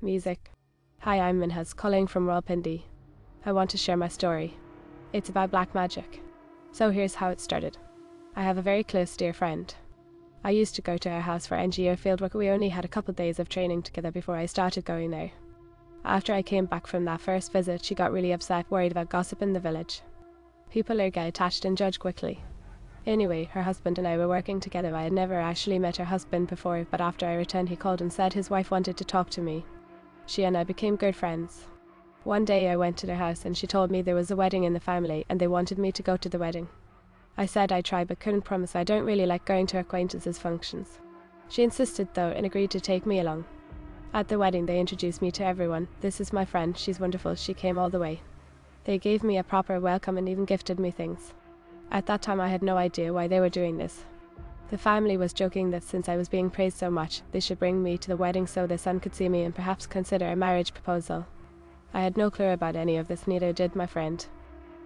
Music. Hi, I'm Minhas, calling from Rawalpindi. I want to share my story. It's about black magic. So here's how it started. I have a very close dear friend. I used to go to her house for NGO fieldwork. We only had a couple days of training together before I started going there. After I came back from that first visit, she got really upset, worried about gossip in the village. People get attached and judge quickly. Anyway, her husband and I were working together. I had never actually met her husband before, but after I returned he called and said his wife wanted to talk to me. She and I became good friends. One day I went to their house and she told me there was a wedding in the family and they wanted me to go to the wedding. I said I'd try but couldn't promise. I don't really like going to acquaintances' functions. She insisted though and agreed to take me along. At the wedding they introduced me to everyone. This is my friend, she's wonderful, she came all the way. They gave me a proper welcome and even gifted me things. At that time I had no idea why they were doing this. The family was joking that since I was being praised so much, they should bring me to the wedding so their son could see me and perhaps consider a marriage proposal. I had no clue about any of this, neither did my friend.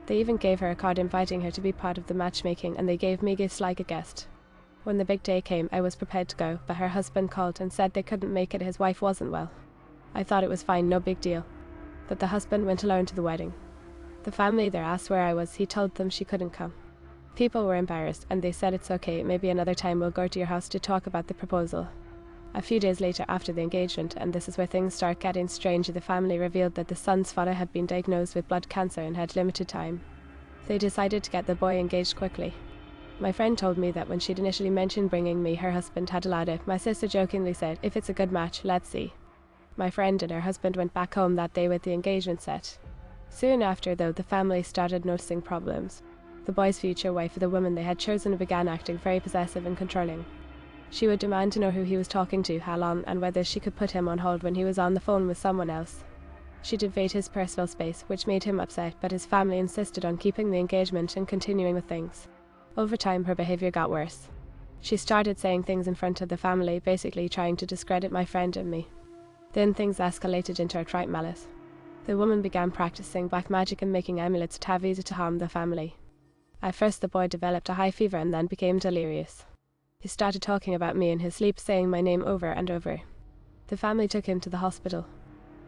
They even gave her a card inviting her to be part of the matchmaking, and they gave me gifts like a guest. When the big day came, I was prepared to go, but her husband called and said they couldn't make it, his wife wasn't well. I thought it was fine, no big deal. But the husband went alone to the wedding. The family there asked where I was. He told them she couldn't come. People were embarrassed, and they said it's okay, maybe another time we'll go to your house to talk about the proposal. A few days later, after the engagement, and this is where things start getting strange, the family revealed that the son's father had been diagnosed with blood cancer and had limited time. They decided to get the boy engaged quickly. My friend told me that when she'd initially mentioned bringing me, her husband had allowed it. My sister jokingly said, if it's a good match, let's see. My friend and her husband went back home that day with the engagement set. Soon after, though, the family started noticing problems. The boy's future wife, the woman they had chosen, began acting very possessive and controlling. She would demand to know who he was talking to, how long, and whether she could put him on hold when he was on the phone with someone else. She'd invade his personal space, which made him upset, but his family insisted on keeping the engagement and continuing with things. Over time, her behavior got worse. She started saying things in front of the family, basically trying to discredit my friend and me. Then things escalated into outright malice. The woman began practicing black magic and making amulets, taveez, to harm the family. At first the boy developed a high fever and then became delirious. He started talking about me in his sleep, saying my name over and over. The family took him to the hospital.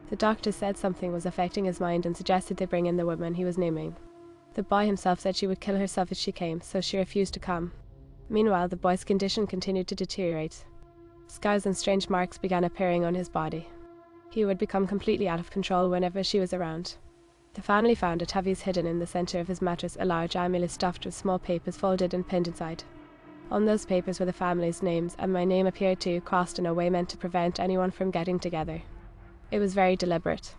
The doctor said something was affecting his mind and suggested they bring in the woman he was naming. The boy himself said she would kill herself if she came, so she refused to come. Meanwhile, the boy's condition continued to deteriorate. Scars and strange marks began appearing on his body. He would become completely out of control whenever she was around. The family found a taveez hidden in the center of his mattress, a large amulet stuffed with small papers folded and pinned inside. On those papers were the family's names, and my name appeared too, crossed in a way meant to prevent anyone from getting together. It was very deliberate.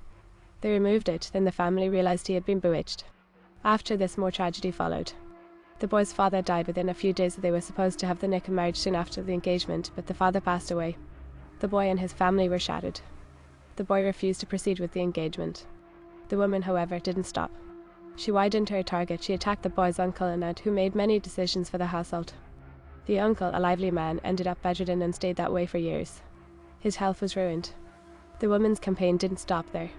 They removed it, then the family realized he had been bewitched. After this, more tragedy followed. The boy's father died within a few days. They were supposed to have the nikah marriage soon after the engagement, but the father passed away. The boy and his family were shattered. The boy refused to proceed with the engagement. The woman, however, didn't stop. She widened her target. She attacked the boy's uncle and aunt, who made many decisions for the household. The uncle, a lively man, ended up bedridden and stayed that way for years. His health was ruined. The woman's campaign didn't stop there.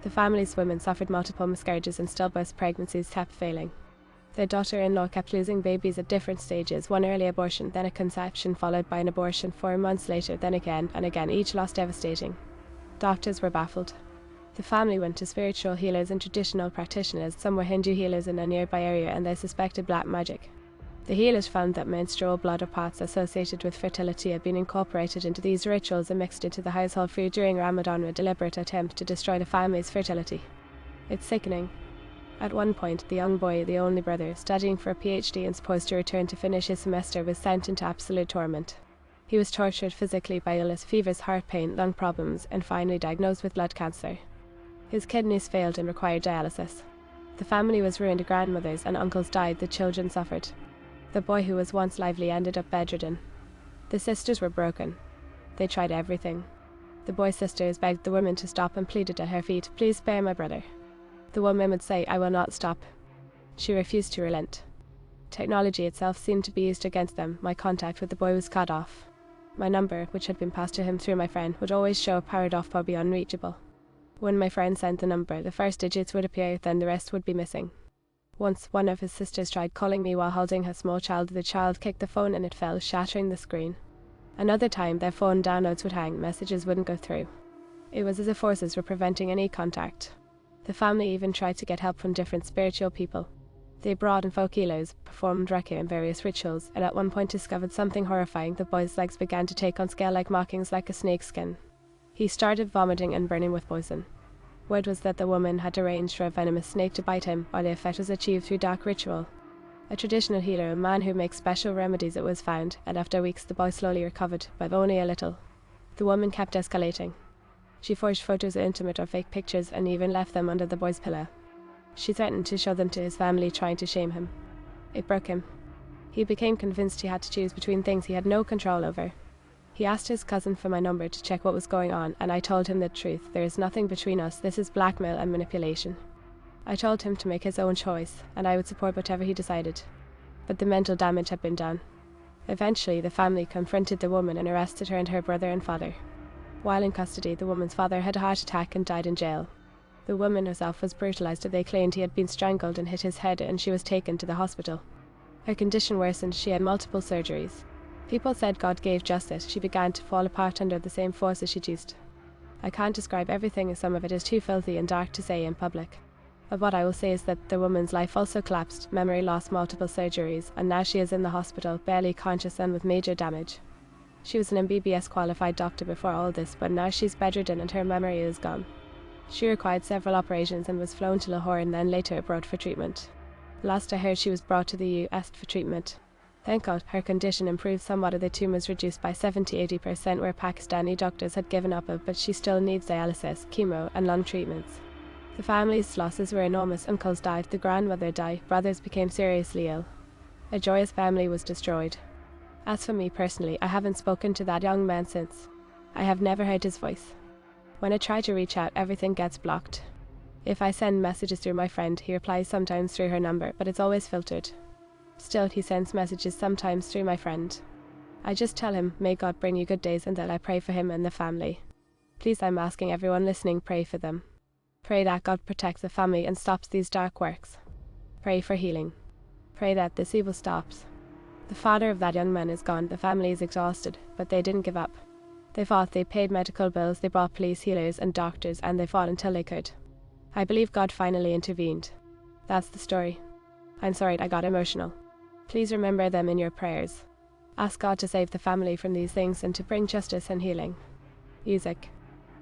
The family's women suffered multiple miscarriages and stillbirth pregnancies kept failing. Their daughter-in-law kept losing babies at different stages, one early abortion, then a conception followed by an abortion 4 months later, then again and again, each loss devastating. Doctors were baffled. The family went to spiritual healers and traditional practitioners. Some were Hindu healers in a nearby area, and they suspected black magic. The healers found that menstrual blood or parts associated with fertility had been incorporated into these rituals and mixed into the household food during Ramadan, a deliberate attempt to destroy the family's fertility. It's sickening. At one point, the young boy, the only brother, studying for a PhD and supposed to return to finish his semester, was sent into absolute torment. He was tortured physically by illness, fevers, heart pain, lung problems, and finally diagnosed with blood cancer. His kidneys failed and required dialysis. The family was ruined. Grandmothers and uncles died. The children suffered. The boy, who was once lively, ended up bedridden. The sisters were broken. They tried everything. The boy's sisters begged the woman to stop and pleaded at her feet, "Please spare my brother." The woman would say, "I will not stop." She refused to relent. Technology itself seemed to be used against them. My contact with the boy was cut off. My number, which had been passed to him through my friend, would always show powered off or be unreachable. When my friend sent the number, the first digits would appear, then the rest would be missing. Once, one of his sisters tried calling me while holding her small child. The child kicked the phone and it fell, shattering the screen. Another time, their phone downloads would hang, messages wouldn't go through. It was as if forces were preventing any contact. The family even tried to get help from different spiritual people. They brought in folk healers, performed reiki and various rituals, and at one point discovered something horrifying. The boy's legs began to take on scale-like markings like a snake's skin. He started vomiting and burning with poison. Word was that the woman had arranged for a venomous snake to bite him, while the effect was achieved through dark ritual. A traditional healer, a man who makes special remedies, it was found, and after weeks the boy slowly recovered, but only a little. The woman kept escalating. She forged photos of intimate or fake pictures and even left them under the boy's pillow. She threatened to show them to his family, trying to shame him. It broke him. He became convinced he had to choose between things he had no control over. He asked his cousin for my number to check what was going on, and I told him the truth. There is nothing between us. This is blackmail and manipulation. I told him to make his own choice, and I would support whatever he decided. But the mental damage had been done. Eventually, the family confronted the woman and arrested her and her brother and father. While in custody, the woman's father had a heart attack and died in jail. The woman herself was brutalized. They claimed he had been strangled and hit his head, and she was taken to the hospital. Her condition worsened. She had multiple surgeries. People said God gave justice. She began to fall apart under the same forces she'd used. I can't describe everything, as some of it is too filthy and dark to say in public. But what I will say is that the woman's life also collapsed, memory loss, multiple surgeries, and now she is in the hospital, barely conscious and with major damage. She was an MBBS qualified doctor before all this, but now she's bedridden and her memory is gone. She required several operations and was flown to Lahore and then later abroad for treatment. Last I heard, she was brought to the US for treatment. Thank God, her condition improved somewhat. The tumor was reduced by 70–80%, where Pakistani doctors had given up, but she still needs dialysis, chemo and lung treatments. The family's losses were enormous. Uncles died, the grandmother died, brothers became seriously ill. A joyous family was destroyed. As for me personally, I haven't spoken to that young man since. I have never heard his voice. When I try to reach out, everything gets blocked. If I send messages through my friend, he replies sometimes through her number, but it's always filtered. Still, he sends messages sometimes through my friend. I just tell him, may God bring you good days, and that I pray for him and the family. Please, I'm asking everyone listening, pray for them. Pray that God protects the family and stops these dark works. Pray for healing. Pray that this evil stops. The father of that young man is gone. The family is exhausted, but they didn't give up. They fought. They paid medical bills. They brought police, healers and doctors, and they fought until they could. I believe God finally intervened. That's the story. I'm sorry I got emotional. Please remember them in your prayers. Ask God to save the family from these things and to bring justice and healing. Music.